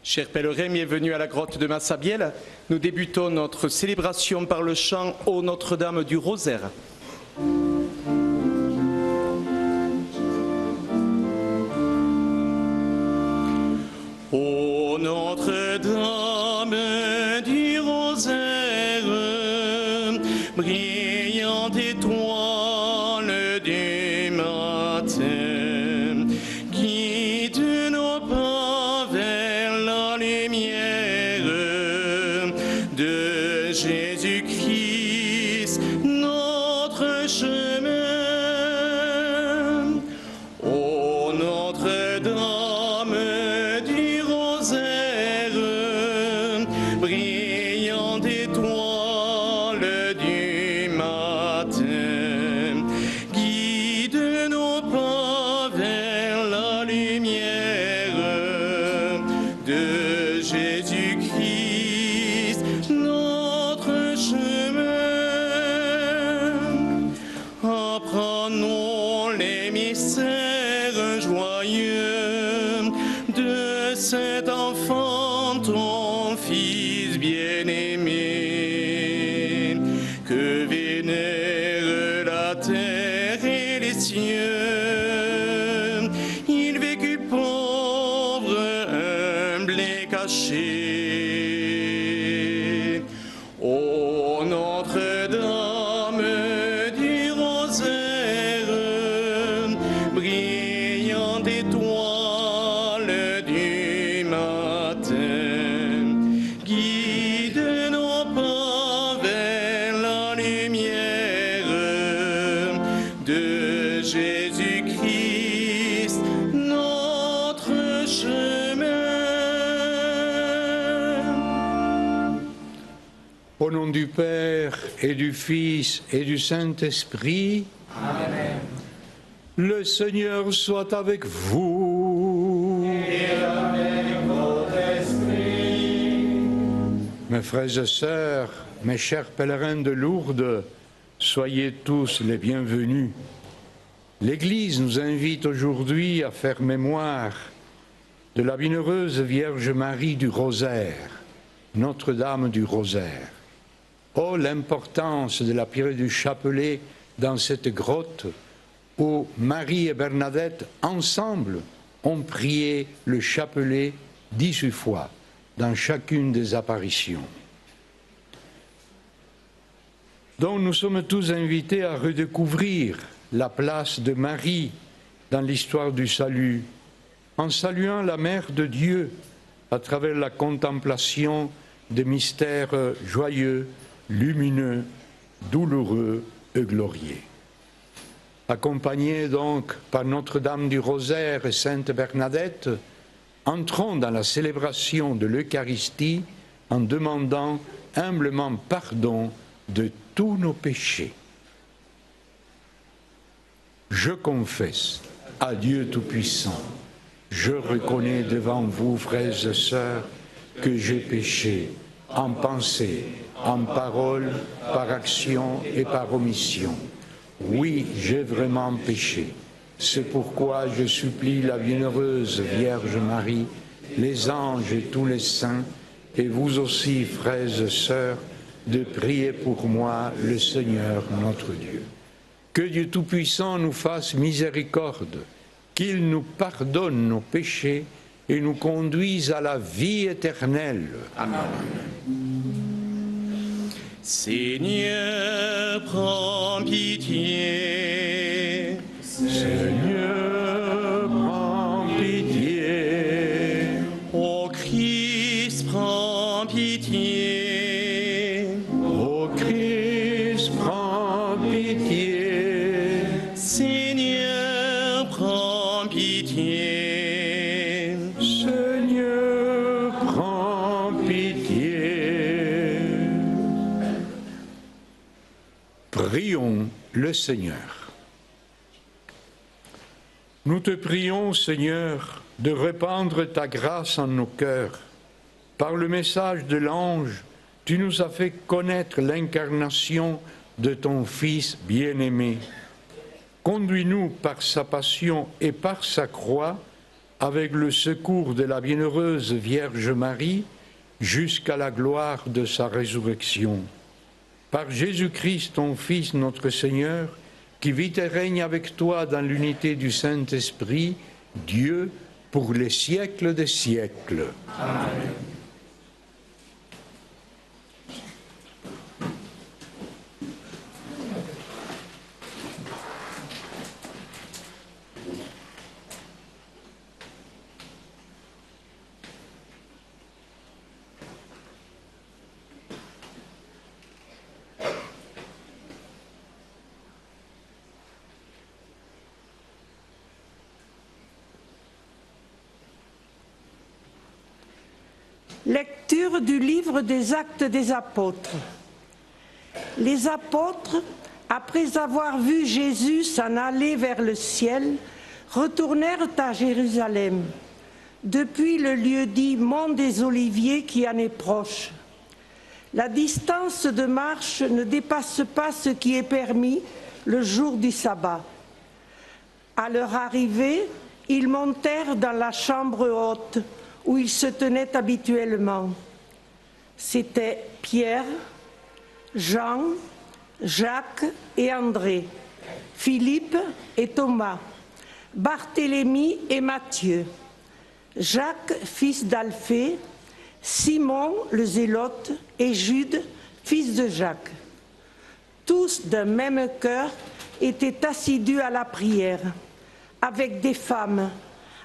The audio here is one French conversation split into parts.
Chers pèlerins, bienvenue à la grotte de Massabielle. Nous débutons notre célébration par le chant Ô Notre-Dame du Rosaire. Ô Notre-Dame du Rosaire, brillante étoile du matin, guide nos pas vers la lumière de Jésus-Christ, notre chemin. Ô Notre-Dame du Rosaire, brillante étoile du matin, guide nos pas vers la lumière de Jésus-Christ, notre chemin. Apprenons les mystères joyeux de cet enfant, ton Fils bien-aimé, que vénère la terre et les cieux. Il vécut pauvre, humble et caché. Ô Notre-Dame du Rosaire, brillante étoile du matin, guide nos pas vers la lumière de Jésus-Christ, notre chemin. Au nom du Père et du Fils et du Saint-Esprit, Amen. le Seigneur soit avec vous. Et avec votre esprit. Mes frères et sœurs, mes chers pèlerins de Lourdes, soyez tous les bienvenus. L'Église nous invite aujourd'hui à faire mémoire de la bienheureuse Vierge Marie du Rosaire, Notre-Dame du Rosaire. Oh, l'importance de la prière du chapelet dans cette grotte où Marie et Bernadette, ensemble, ont prié le chapelet 18 fois dans chacune des apparitions. Donc nous sommes tous invités à redécouvrir la place de Marie dans l'histoire du salut, en saluant la Mère de Dieu à travers la contemplation des mystères joyeux, lumineux, douloureux et glorieux. Accompagnés donc par Notre-Dame du Rosaire et Sainte Bernadette, entrons dans la célébration de l'Eucharistie en demandant humblement pardon de tous nos péchés. Je confesse à Dieu Tout-Puissant, je reconnais devant vous, frères et sœurs, que j'ai péché en pensée, en parole, par action et par omission. Oui, j'ai vraiment péché. C'est pourquoi je supplie la bienheureuse Vierge Marie, les anges et tous les saints, et vous aussi, frères et sœurs, de prier pour moi le Seigneur notre Dieu. Que Dieu Tout-Puissant nous fasse miséricorde, qu'il nous pardonne nos péchés et nous conduise à la vie éternelle. Amen. Seigneur, prends pitié. Seigneur, prends pitié. Ô Christ, prends pitié. Ô Christ, prends pitié. Seigneur, prends pitié. Seigneur, prends pitié. Prions le Seigneur. Nous te prions, Seigneur, de répandre ta grâce en nos cœurs. Par le message de l'ange, tu nous as fait connaître l'incarnation de ton Fils bien-aimé. Conduis-nous par sa passion et par sa croix avec le secours de la bienheureuse Vierge Marie, jusqu'à la gloire de sa résurrection. Par Jésus-Christ, ton Fils, notre Seigneur, qui vit et règne avec toi dans l'unité du Saint-Esprit, Dieu, pour les siècles des siècles. Amen. Lecture du livre des Actes des Apôtres. Les apôtres, après avoir vu Jésus s'en aller vers le ciel, retournèrent à Jérusalem, depuis le lieu dit Mont des Oliviers qui en est proche. La distance de marche ne dépasse pas ce qui est permis le jour du sabbat. À leur arrivée, ils montèrent dans la chambre haute, où ils se tenaient habituellement. C'étaient Pierre, Jean, Jacques et André, Philippe et Thomas, Barthélemy et Matthieu, Jacques, fils d'Alphée, Simon le Zélote et Jude, fils de Jacques. Tous d'un même cœur étaient assidus à la prière, avec des femmes,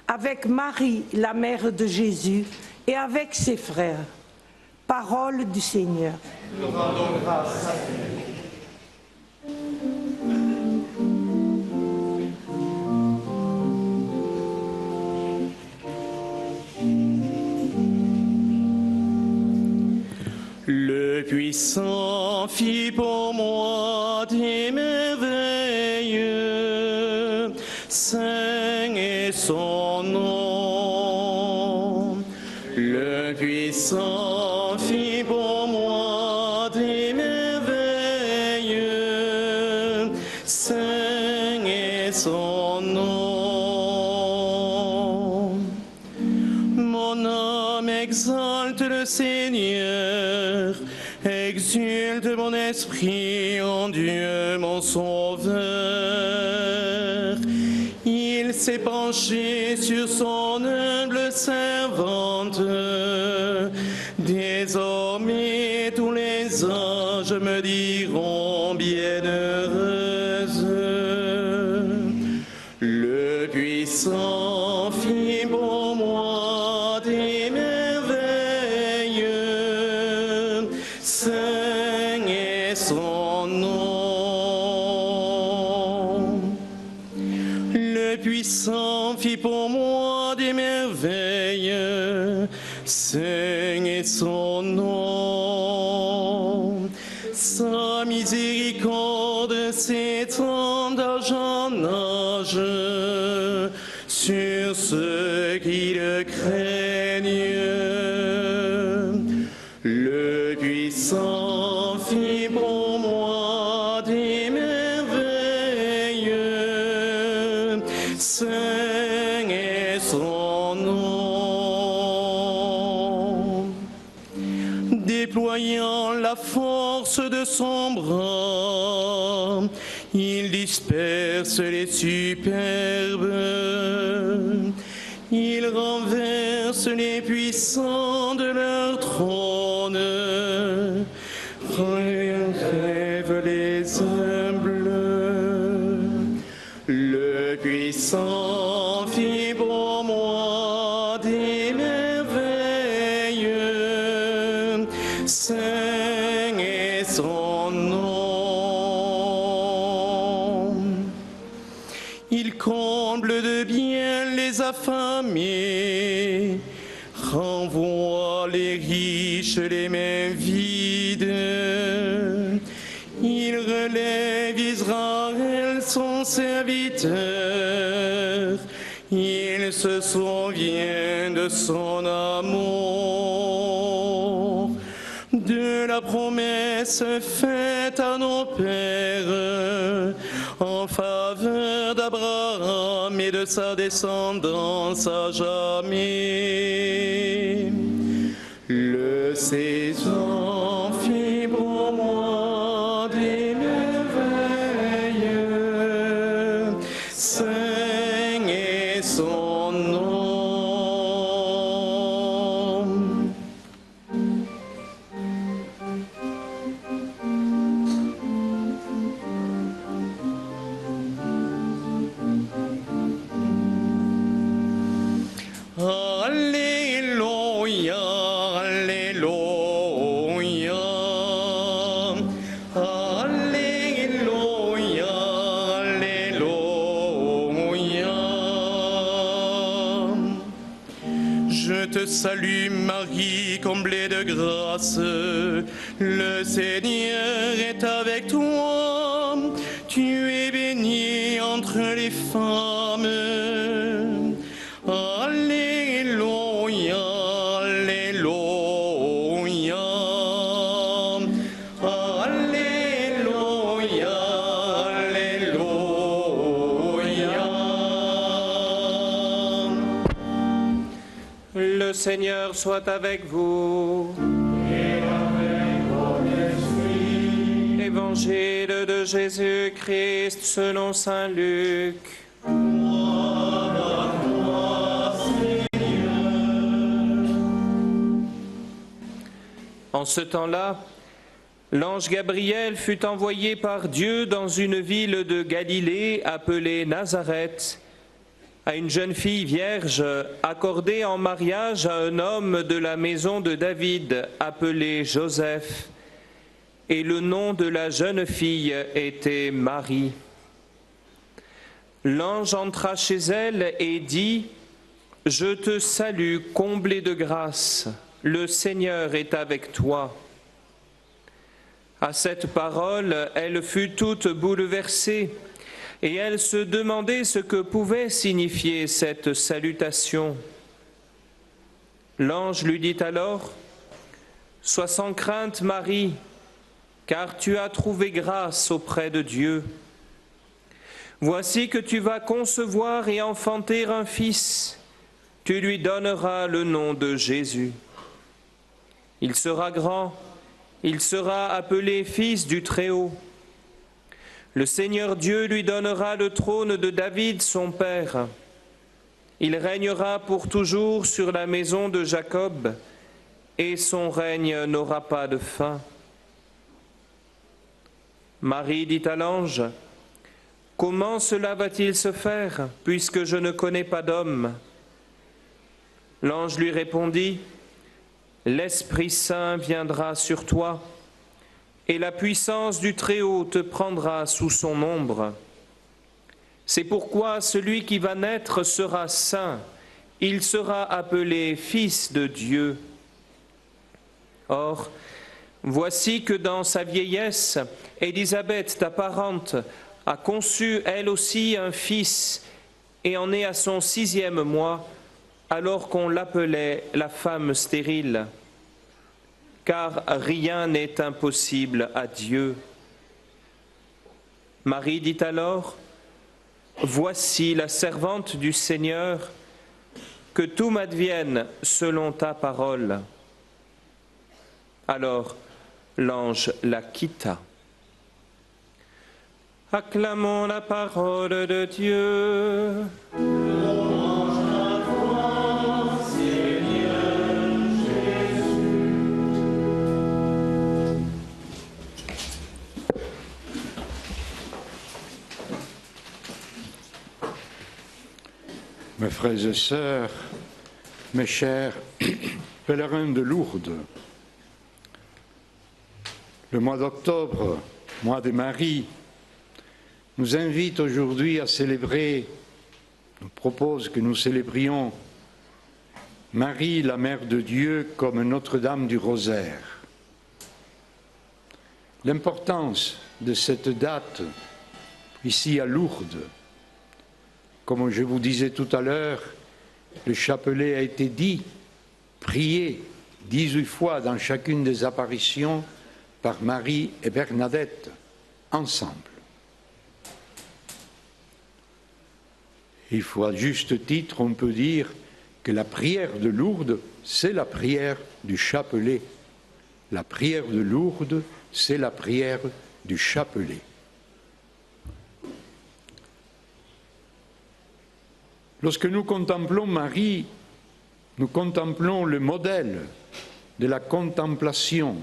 avec Marie, la mère de Jésus, et avec ses frères. Parole du Seigneur. Nous rendons grâce à Dieu. Le puissant fit pour moi des merveilles, saint est son nom. Le puissant fit pour moi des merveilles, saint est son nom. Mon âme exalte le Seigneur, exulte mon esprit en Dieu mon Sauveur. Il s'est penché sur son humble servante. Désormais tous les anges me diront bienheureuse. Le puissant fit pour moi des merveilles, saint est son nom. Le puissant fit pour moi des merveilles, saint est son nom. Sa miséricorde s'étend d'âge en âge sur ceux qui le craignent. Le puissant fit pour moi des merveilles, saint est son nom. Déployant la force de son bras, il disperse les superbes. Il renverse les puissants de leur trône, relève les humbles. Le puissant fit pour moi des merveilles, saint est son nom. Il comble de bien les affamés, renvoie les riches les mains vides. Il relève Israël son serviteur, il se souvient de son amour, de la promesse faite à nos pères en faveur Père d'Abraham et de sa descendance à jamais. Le saison fibre en moi des merveilles, saint est son nom. Alléluia, Alléluia, Alléluia, Alléluia. Je te salue Marie, comblée de grâce, le Seigneur est avec toi. Tu es bénie entre les femmes. Alléluia, Alléluia, Alléluia, Alléluia. Le Seigneur soit avec vous. Et avec ton esprit. Évangile de Jésus-Christ selon saint Luc. En ce temps-là, l'ange Gabriel fut envoyé par Dieu dans une ville de Galilée appelée Nazareth, à une jeune fille vierge accordée en mariage à un homme de la maison de David appelé Joseph, et le nom de la jeune fille était Marie. L'ange entra chez elle et dit : « Je te salue, comblée de grâce. Le Seigneur est avec toi. » À cette parole, elle fut toute bouleversée, et elle se demandait ce que pouvait signifier cette salutation. L'ange lui dit alors : « Sois sans crainte, Marie, car tu as trouvé grâce auprès de Dieu. Voici que tu vas concevoir et enfanter un fils. Tu lui donneras le nom de Jésus. Il sera grand, il sera appelé Fils du Très-Haut. Le Seigneur Dieu lui donnera le trône de David, son père. Il régnera pour toujours sur la maison de Jacob, et son règne n'aura pas de fin. » Marie dit à l'ange : « Comment cela va-t-il se faire, puisque je ne connais pas d'homme ?» L'ange lui répondit : « L'Esprit Saint viendra sur toi, et la puissance du Très-Haut te prendra sous son ombre. C'est pourquoi celui qui va naître sera saint, il sera appelé Fils de Dieu. Or, voici que dans sa vieillesse, Élisabeth, ta parente, a conçu elle aussi un fils, et en est à son 6e mois, alors qu'on l'appelait la femme stérile. Car rien n'est impossible à Dieu. » Marie dit alors : « Voici la servante du Seigneur, que tout m'advienne selon ta parole. » Alors l'ange la quitta. Acclamons la parole de Dieu. Mes frères et sœurs, mes chers pèlerins de Lourdes, le mois d'octobre, mois de Marie, nous invite aujourd'hui à célébrer, nous propose que nous célébrions Marie, la Mère de Dieu, comme Notre-Dame du Rosaire. L'importance de cette date, ici à Lourdes, comme je vous disais tout à l'heure, le chapelet a été dit, prié 18 fois dans chacune des apparitions par Marie et Bernadette, ensemble. Il faut à juste titre, on peut dire que la prière de Lourdes, c'est la prière du chapelet. La prière de Lourdes, c'est la prière du chapelet. Lorsque nous contemplons Marie, nous contemplons le modèle de la contemplation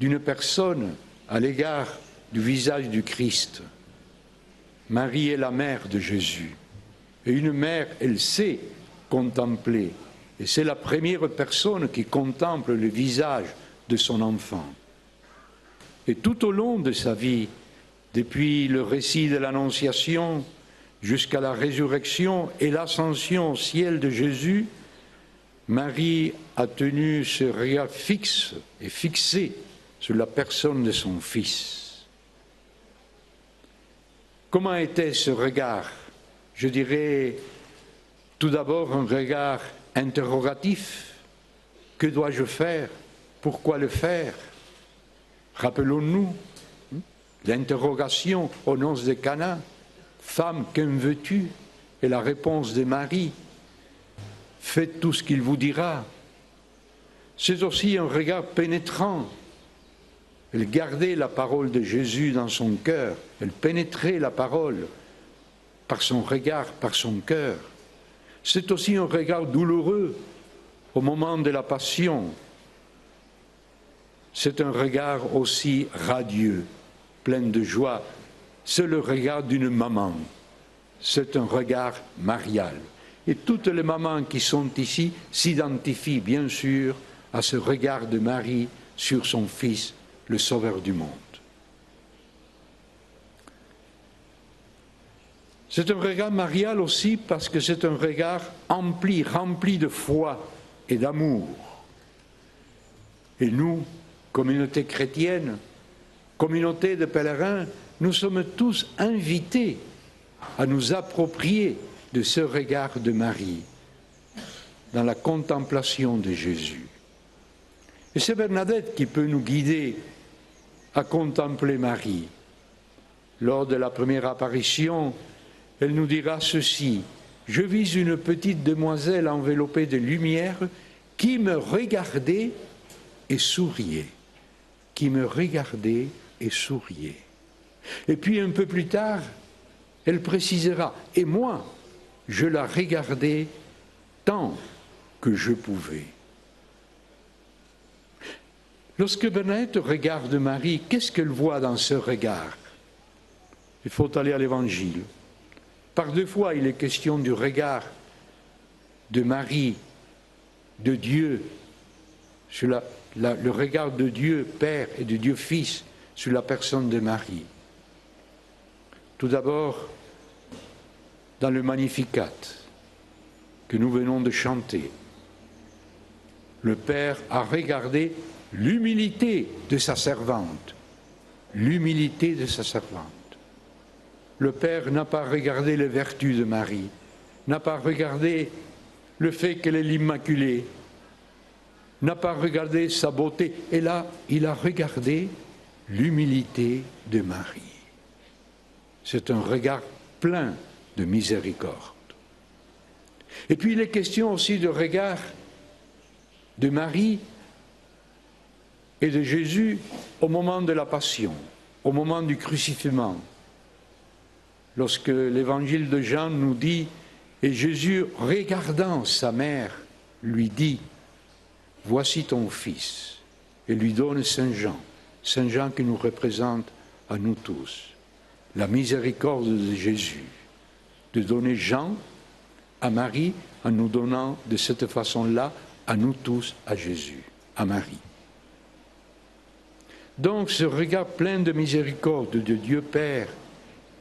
d'une personne à l'égard du visage du Christ. Marie est la mère de Jésus. Et une mère, elle sait contempler. Et c'est la première personne qui contemple le visage de son enfant. Et tout au long de sa vie, depuis le récit de l'Annonciation jusqu'à la résurrection et l'ascension au ciel de Jésus, Marie a tenu ce regard fixe et fixé sur la personne de son Fils. Comment était ce regard? Je dirais tout d'abord un regard interrogatif. Que dois-je faire? Pourquoi le faire? Rappelons-nous l'interrogation aux noces de Cana. Femme, qu'en veux-tu? Et la réponse de Marie, faites tout ce qu'il vous dira. C'est aussi un regard pénétrant. Elle gardait la parole de Jésus dans son cœur, elle pénétrait la parole par son regard, par son cœur. C'est aussi un regard douloureux au moment de la passion. C'est un regard aussi radieux, plein de joie. C'est le regard d'une maman. C'est un regard marial. Et toutes les mamans qui sont ici s'identifient bien sûr à ce regard de Marie sur son Fils, le Sauveur du monde. C'est un regard marial aussi parce que c'est un regard rempli de foi et d'amour. Et nous, communauté chrétienne, communauté de pèlerins, nous sommes tous invités à nous approprier de ce regard de Marie dans la contemplation de Jésus. Et c'est Bernadette qui peut nous guider à contempler Marie. Lors de la première apparition, elle nous dira ceci: « Je vis une petite demoiselle enveloppée de lumière qui me regardait et souriait. » Qui me regardait et souriait. Et puis un peu plus tard, elle précisera « Et moi, je la regardais tant que je pouvais. » Lorsque Bernadette regarde Marie, qu'est-ce qu'elle voit dans ce regard? Il faut aller à l'Évangile. Par deux fois, il est question du regard de Marie, de Dieu, sur le regard de Dieu Père et de Dieu Fils sur la personne de Marie. Tout d'abord, dans le Magnificat que nous venons de chanter, le Père a regardé l'humilité de sa servante. L'humilité de sa servante. Le Père n'a pas regardé les vertus de Marie, n'a pas regardé le fait qu'elle est l'Immaculée, n'a pas regardé sa beauté. Et là, il a regardé l'humilité de Marie. C'est un regard plein de miséricorde. Et puis il est question aussi de regard de Marie et de Jésus au moment de la Passion, au moment du crucifixion. Lorsque l'évangile de Jean nous dit « Et Jésus, regardant sa mère, lui dit « Voici ton fils » et lui donne Saint Jean qui nous représente à nous tous, la miséricorde de Jésus, de donner Jean à Marie en nous donnant de cette façon-là à nous tous, à Jésus, à Marie. Donc ce regard plein de miséricorde de Dieu Père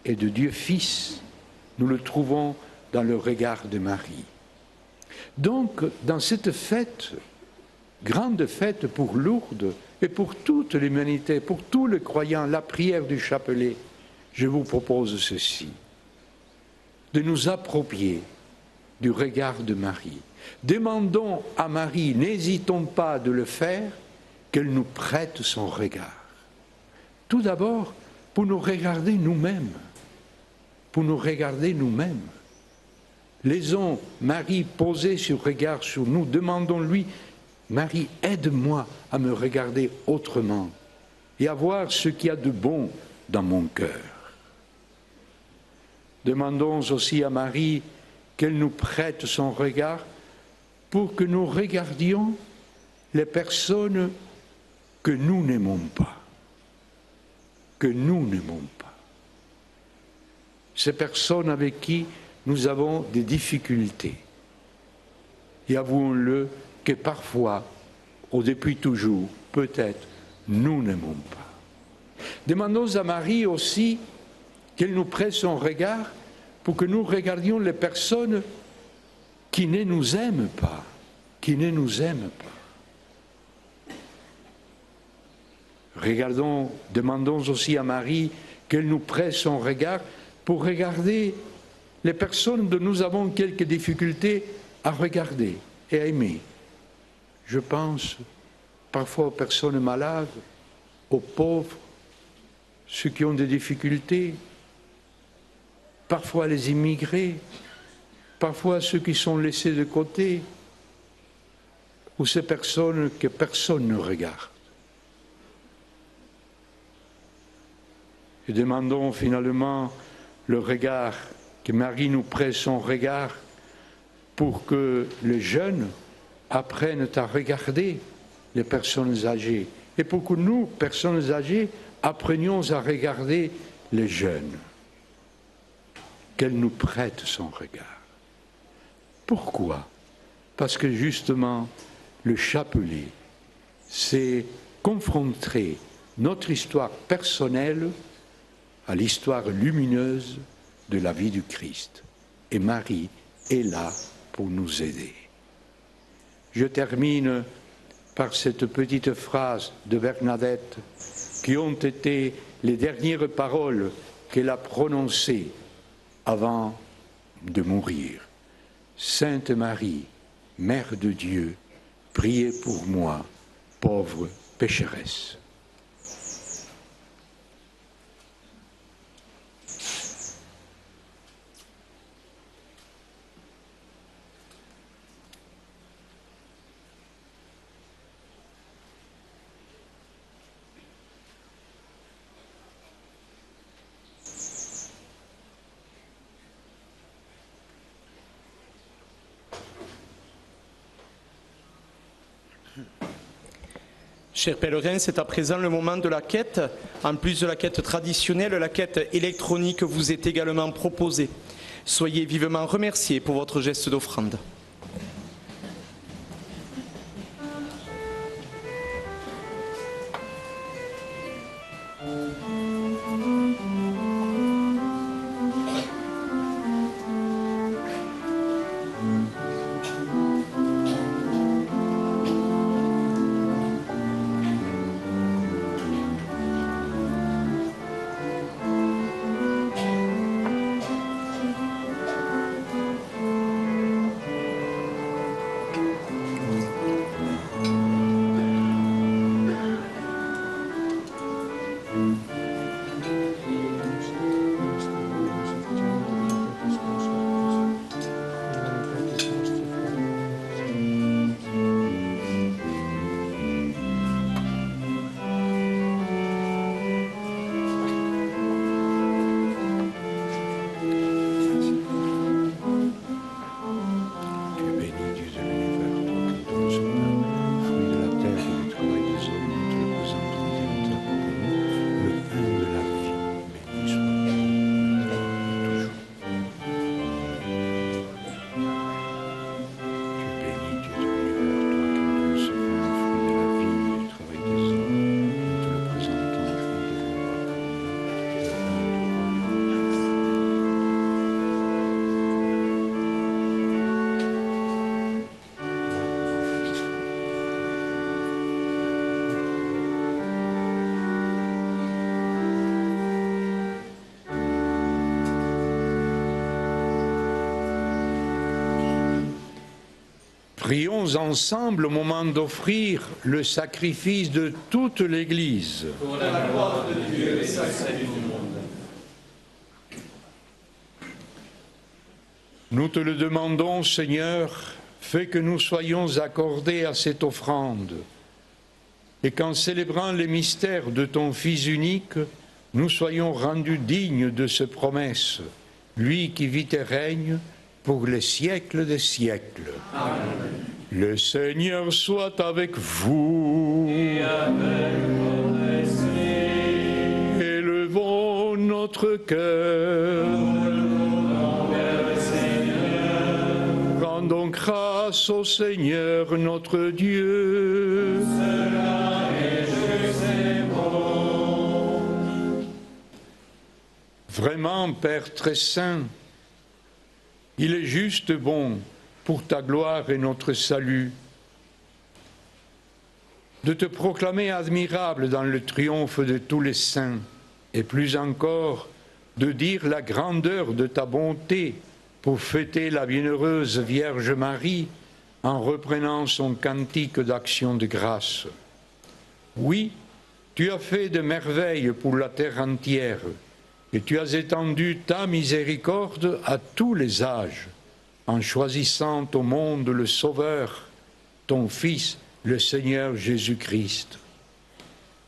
et de Dieu Fils, nous le trouvons dans le regard de Marie. Donc dans cette fête, grande fête pour Lourdes et pour toute l'humanité, pour tous les croyants, la prière du chapelet, je vous propose ceci, de nous approprier du regard de Marie. Demandons à Marie, n'hésitons pas de le faire, qu'elle nous prête son regard. Tout d'abord, pour nous regarder nous-mêmes. Pour nous regarder nous-mêmes. Laissons Marie poser ce regard sur nous. Demandons-lui, Marie, aide-moi à me regarder autrement et à voir ce qu'il y a de bon dans mon cœur. Demandons aussi à Marie qu'elle nous prête son regard pour que nous regardions les personnes que nous n'aimons pas. Que nous n'aimons pas. Ces personnes avec qui nous avons des difficultés. Et avouons-le que parfois, ou depuis toujours, peut-être, nous n'aimons pas. Demandons à Marie aussi qu'elle nous prête son regard pour que nous regardions les personnes qui ne nous aiment pas, qui ne nous aiment pas. Demandons aussi à Marie qu'elle nous prête son regard pour regarder les personnes dont nous avons quelques difficultés à regarder et à aimer. Je pense parfois aux personnes malades, aux pauvres, ceux qui ont des difficultés, parfois les immigrés, parfois ceux qui sont laissés de côté, ou ces personnes que personne ne regarde. Et demandons finalement le regard, que Marie nous prête son regard pour que les jeunes apprennent à regarder les personnes âgées et pour que nous, personnes âgées, apprenions à regarder les jeunes. Qu'elle nous prête son regard. Pourquoi? Parce que justement, le chapelet, c'est confronter notre histoire personnelle à l'histoire lumineuse de la vie du Christ. Et Marie est là pour nous aider. Je termine par cette petite phrase de Bernadette qui ont été les dernières paroles qu'elle a prononcées avant de mourir. Sainte Marie, Mère de Dieu, priez pour moi, pauvre pécheresse. Chers pèlerins, c'est à présent le moment de la quête. En plus de la quête traditionnelle, la quête électronique vous est également proposée. Soyez vivement remerciés pour votre geste d'offrande. Prions ensemble au moment d'offrir le sacrifice de toute l'Église. Pour la gloire de Dieu et sa salut du monde. Nous te le demandons, Seigneur, fais que nous soyons accordés à cette offrande, et qu'en célébrant les mystères de ton Fils unique, nous soyons rendus dignes de cette promesse, lui qui vit et règne pour les siècles des siècles. Amen. Le Seigneur soit avec vous. Et avec ton esprit. Élevons notre cœur. Rendons grâce au Seigneur notre Dieu. Cela est juste et bon. Vraiment, Père très saint, il est juste bon pour ta gloire et notre salut de te proclamer admirable dans le triomphe de tous les saints, et plus encore de dire la grandeur de ta bonté pour fêter la bienheureuse Vierge Marie en reprenant son cantique d'action de grâce. Oui, tu as fait de merveilles pour la terre entière, et tu as étendu ta miséricorde à tous les âges, en choisissant au monde le Sauveur, ton Fils, le Seigneur Jésus-Christ.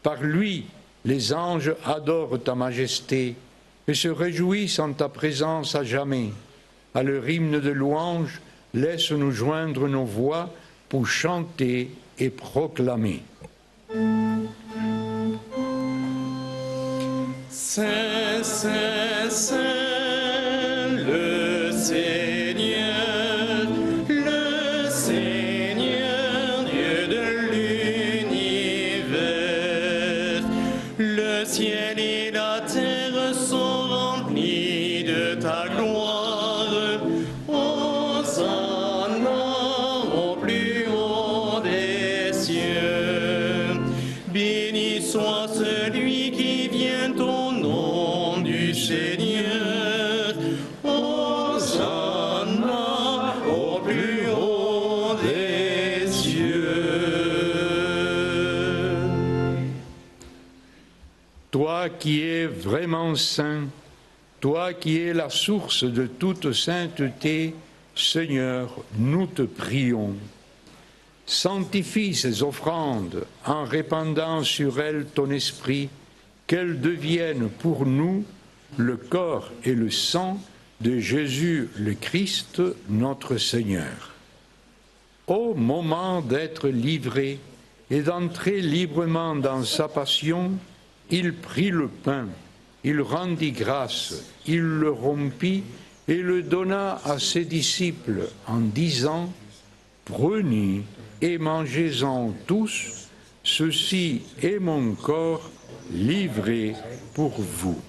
Par lui, les anges adorent ta majesté et se réjouissent en ta présence à jamais. À leur hymne de louange, laisse-nous joindre nos voix pour chanter et proclamer. Saint, Saint, Saint, le Seigneur, Dieu de l'univers. Le ciel et la terre sont remplis de ta gloire. Hosanna au plus haut des cieux. Béni soit celui qui vient au nom du Seigneur. Hosanna au plus haut des cieux. Toi qui es vraiment saint, toi qui es la source de toute sainteté, Seigneur, nous te prions. Sanctifie ces offrandes en répandant sur elles ton esprit, qu'elles deviennent pour nous le corps et le sang de Jésus le Christ, notre Seigneur. Au moment d'être livré et d'entrer librement dans sa passion, il prit le pain, il rendit grâce, il le rompit et le donna à ses disciples en disant « Prenez et mangez-en tous, ceci est mon corps livré pour vous. »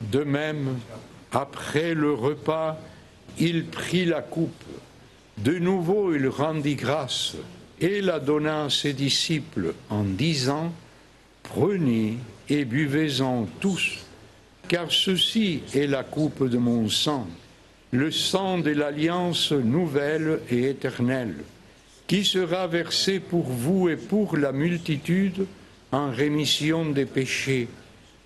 De même, après le repas, il prit la coupe. De nouveau, il rendit grâce et la donna à ses disciples en disant « Prenez et buvez-en tous, car ceci est la coupe de mon sang, le sang de l'alliance nouvelle et éternelle, qui sera versé pour vous et pour la multitude en rémission des péchés.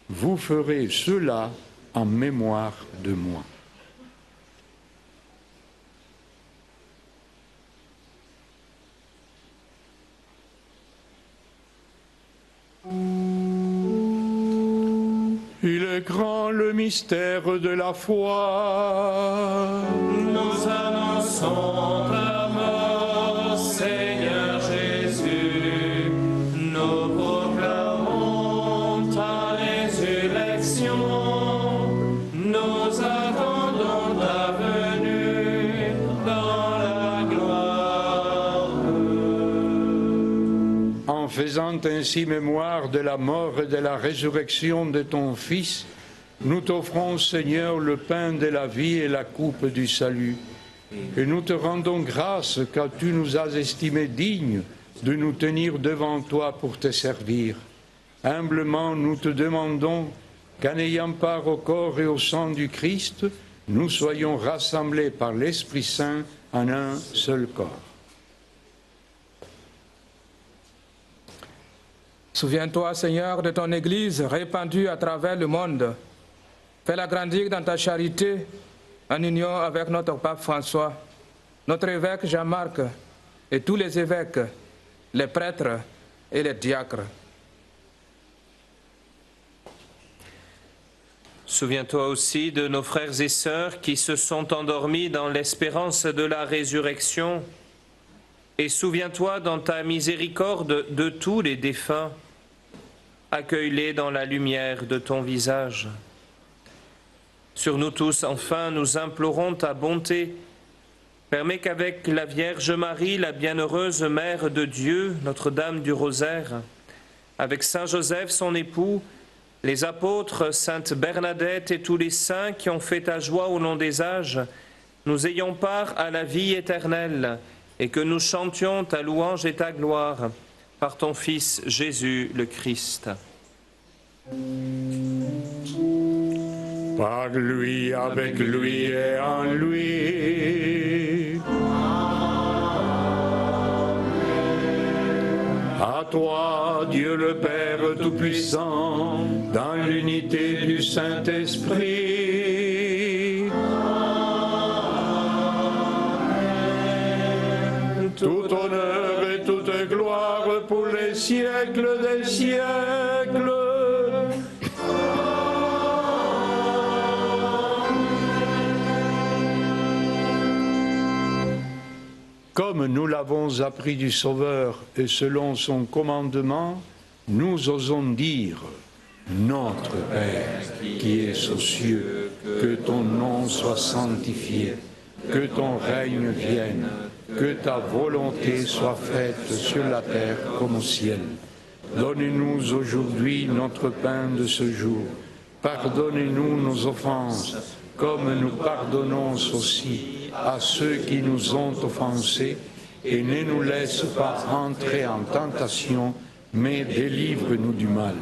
Vous ferez cela en mémoire de moi. » Il est grand le mystère de la foi. Nous annonçons ta mort, Seigneur Jésus. Nous proclamons ta résurrection. Nous attendons ta venue dans la gloire. En faisant ainsi mémoire de la mort et de la résurrection de ton Fils, nous t'offrons, Seigneur, le pain de la vie et la coupe du salut. Et nous te rendons grâce car tu nous as estimés dignes de nous tenir devant toi pour te servir. Humblement, nous te demandons qu'en ayant part au corps et au sang du Christ, nous soyons rassemblés par l'Esprit Saint en un seul corps. Souviens-toi, Seigneur, de ton Église répandue à travers le monde. Fais-la grandir dans ta charité, en union avec notre pape François, notre évêque Jean-Marc et tous les évêques, les prêtres et les diacres. Souviens-toi aussi de nos frères et sœurs qui se sont endormis dans l'espérance de la résurrection. Et souviens-toi dans ta miséricorde de tous les défunts. Accueille-les dans la lumière de ton visage. Sur nous tous, enfin, nous implorons ta bonté. Permets qu'avec la Vierge Marie, la bienheureuse Mère de Dieu, Notre-Dame du Rosaire, avec Saint Joseph, son époux, les apôtres, Sainte Bernadette et tous les saints qui ont fait ta joie au long des âges, nous ayons part à la vie éternelle et que nous chantions ta louange et ta gloire par ton Fils Jésus le Christ. Par lui, avec lui et en lui. À toi, Dieu le Père Tout-Puissant, dans l'unité du Saint-Esprit. Tout honneur et toute gloire pour les siècles des siècles. Comme nous l'avons appris du Sauveur et selon son commandement, nous osons dire « Notre Père qui es aux cieux, que ton nom soit sanctifié, que ton règne vienne, que ta volonté soit faite sur la terre comme au ciel. Donne-nous aujourd'hui notre pain de ce jour. Pardonnez-nous nos offenses, comme nous pardonnons aussi à ceux qui nous ont offensés, et ne nous laisse pas entrer en tentation, mais délivre-nous du mal.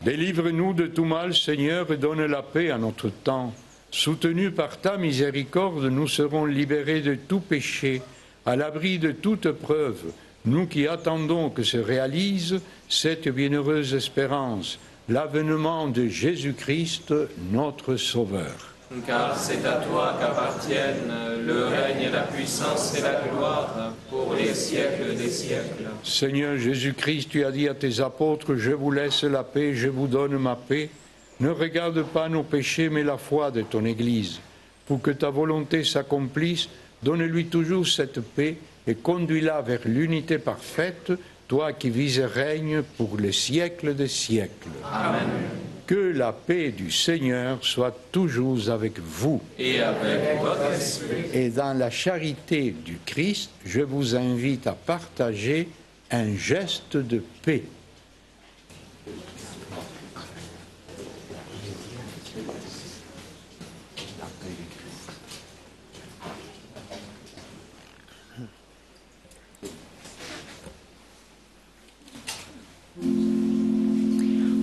Délivre-nous de tout mal, Seigneur, et donne la paix à notre temps. Soutenus par ta miséricorde, nous serons libérés de tout péché, à l'abri de toute preuve, nous qui attendons que se réalise cette bienheureuse espérance, l'avènement de Jésus-Christ, notre Sauveur. Car c'est à toi qu'appartiennent le règne et la puissance et la gloire pour les siècles des siècles. Seigneur Jésus-Christ, tu as dit à tes apôtres, je vous laisse la paix, je vous donne ma paix. Ne regarde pas nos péchés, mais la foi de ton Église. Pour que ta volonté s'accomplisse, donne-lui toujours cette paix et conduis-la vers l'unité parfaite, toi qui vis et règnes pour les siècles des siècles. Amen. Que la paix du Seigneur soit toujours avec vous. Et avec votre esprit. Et dans la charité du Christ, je vous invite à partager un geste de paix.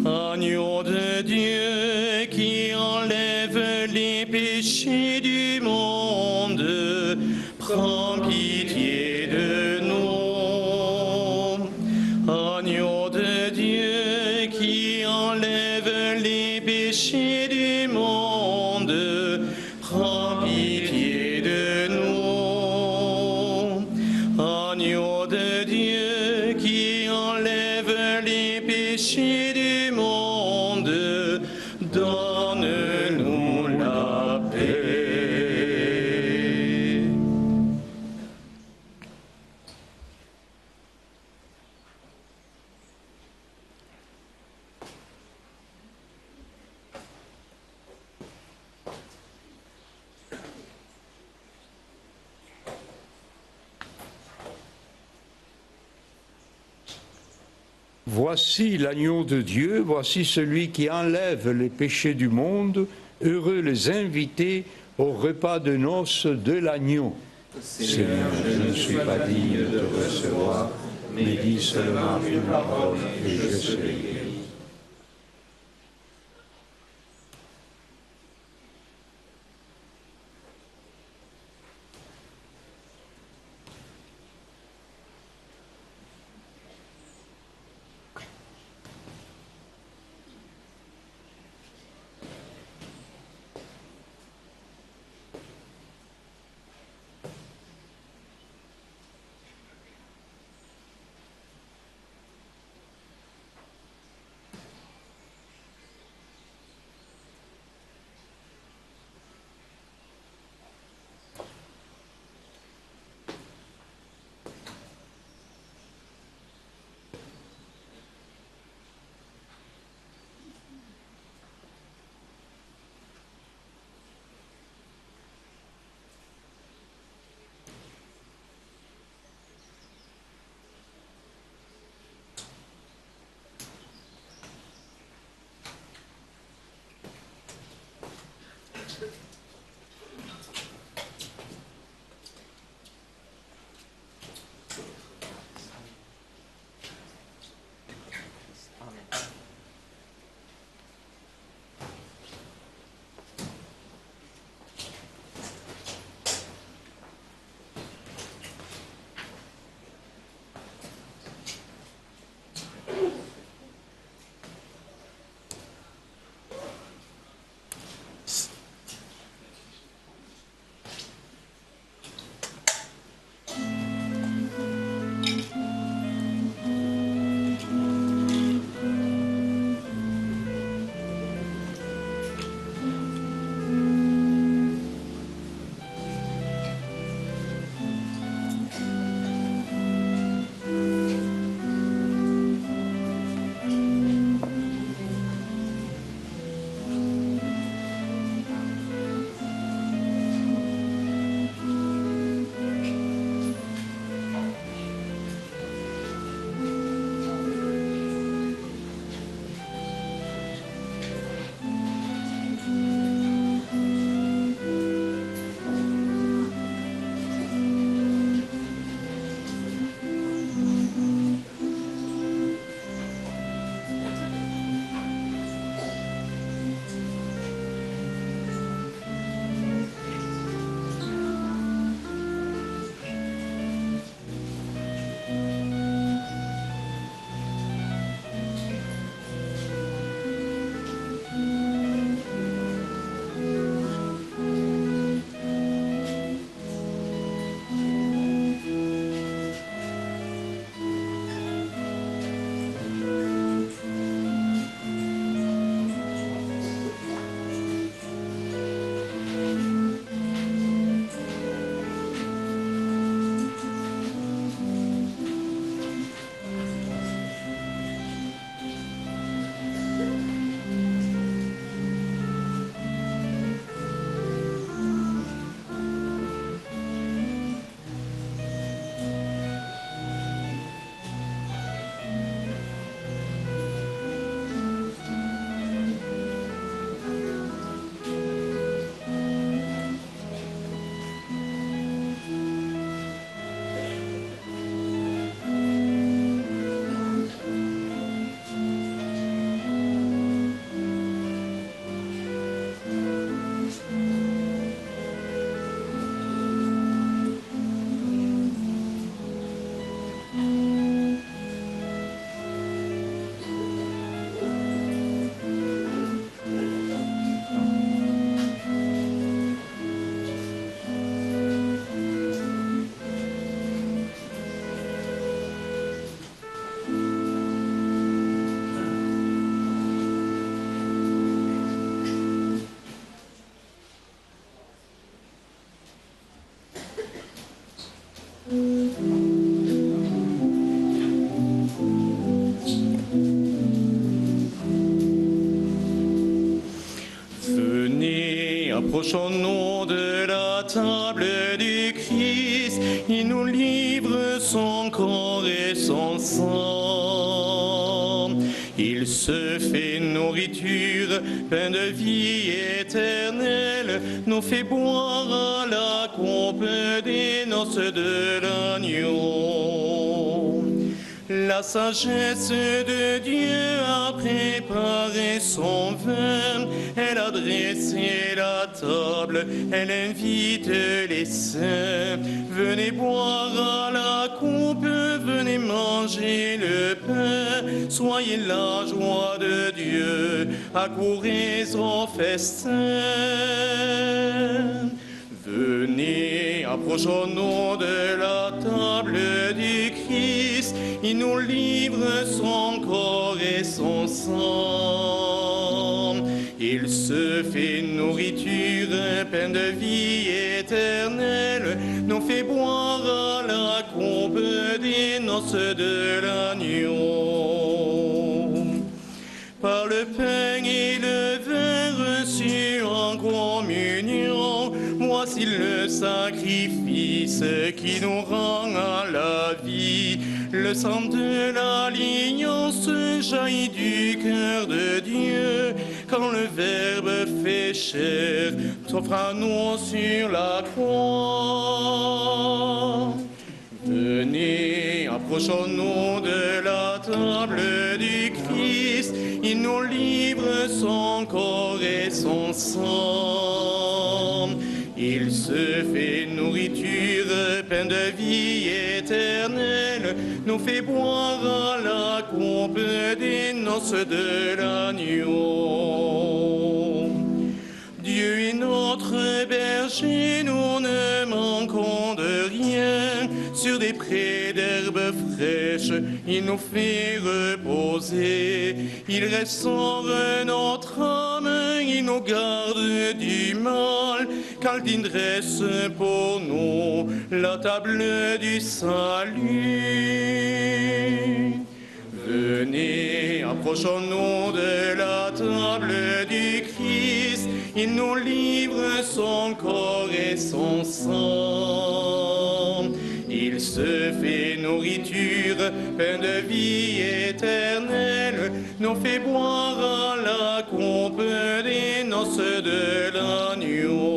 Agneau de Dieu qui enlève les péchés du monde, prends pitié de nous. Agneau de Dieu qui enlève les péchés du monde, prends pitié de nous. Agneau de Dieu qui enlève les péchés du monde, donne-nous la paix. Voici l'agneau de Dieu, voici celui qui enlève les péchés du monde. Heureux les invités au repas de noces de l'agneau. Seigneur, je ne suis pas digne de te recevoir, mais dis seulement une parole et je serai guéri. Venez, approchons-nous de la table du Christ, il nous livre son corps et son sang. Il se fait nourriture, pain de vie éternelle, nous fait boire à la coupe des noces de l'agneau. La sagesse de Dieu a préparé son vin, elle a dressé la table, elle invite les saints. Venez boire à la coupe, venez manger le pain, soyez la joie de Dieu, accourez au festin. Venez, approchons-nous de la table du Christ, il nous livre son corps et son sang. Il se fait nourriture, pain de vie éternelle, nous fait boire à la coupe des noces de l'agneau. Par le pain et le vin reçus en communion, voici le sacrifice qui nous rend à la vie. Le sang de l'alliance jaillit du cœur de Dieu, quand le Verbe fait chair, s'offre à nous sur la croix. Venez, approchons-nous de la table du Christ, il nous livre son corps et son sang. Il se fait nourriture, pain de vie éternelle, nous fait boire à la coupe des noces de l'agneau. Dieu est notre berger, nous ne manquons de rien. Sur des prés d'herbes fraîches, il nous fait reposer. Il restaure notre âme, il nous garde du mal, car il dresse pour nous la table du salut. Venez, approchons-nous de la table du Christ, il nous livre son corps et son sang. Il se fait nourriture, pain de vie éternelle, nous fait boire à la coupe des noces de l'agneau.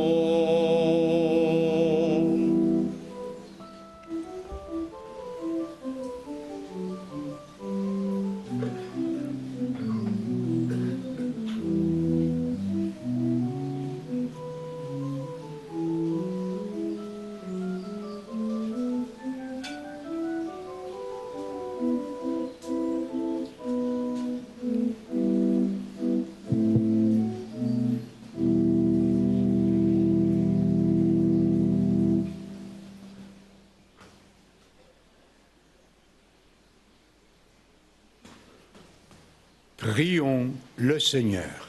Prions le Seigneur.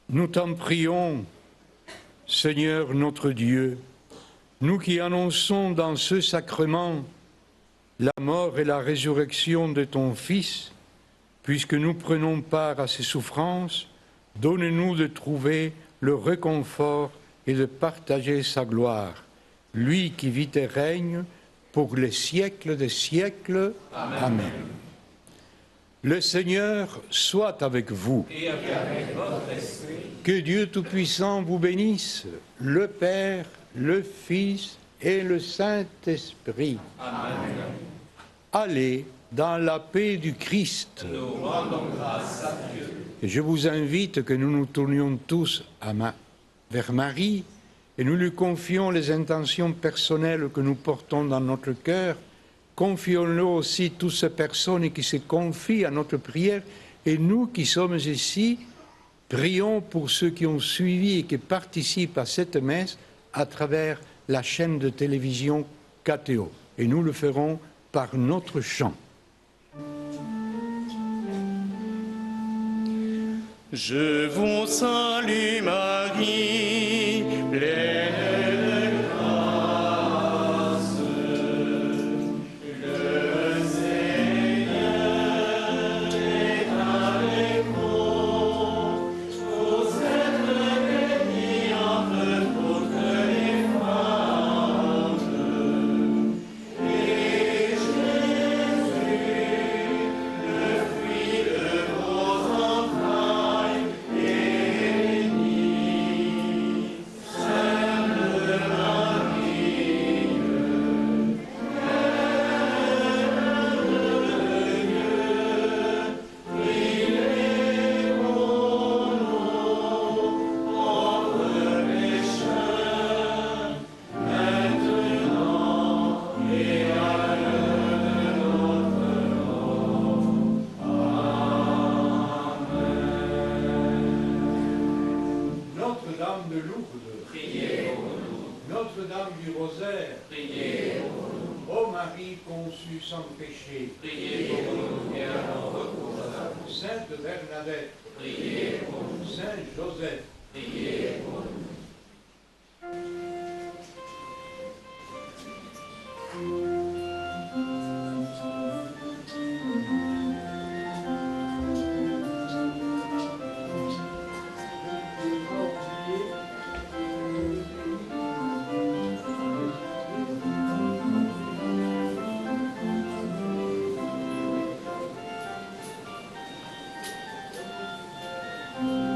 Nous t'en prions, Seigneur notre Dieu, nous qui annonçons dans ce sacrement la mort et la résurrection de ton Fils, puisque nous prenons part à ses souffrances, donne-nous de trouver le réconfort et de partager sa gloire. Lui qui vit et règne pour les siècles des siècles. Amen. Amen. Le Seigneur soit avec vous. Et avec votre esprit. Que Dieu Tout-Puissant vous bénisse, le Père, le Fils et le Saint-Esprit. Amen. Allez dans la paix du Christ. Nous rendons grâce à Dieu. Et je vous invite que nous nous tournions tous vers Marie, et nous lui confions les intentions personnelles que nous portons dans notre cœur. Confions-le aussi toutes ces personnes qui se confient à notre prière. Et nous qui sommes ici, prions pour ceux qui ont suivi et qui participent à cette messe à travers la chaîne de télévision KTO. Et nous le ferons par notre chant. Je vous salue Marie, pleine de grâce. Le Seigneur est avec vous. Vous êtes bénie entre toutes les femmes. Et Jésus, le fruit de vos entrailles, est béni. Sainte Marie, Mère de Dieu, priez pour nous, pauvres pécheurs, maintenant et à l'heure de notre mort. Notre-Dame de Lourdes, Priez pour nous. Notre-Dame du Rosaire, Priez pour nous. ô Marie conçue sans péché, Priez pour nous et alors recours à vous. Sainte Bernadette, Priez pour nous. Saint Joseph, Priez pour nous. Sainte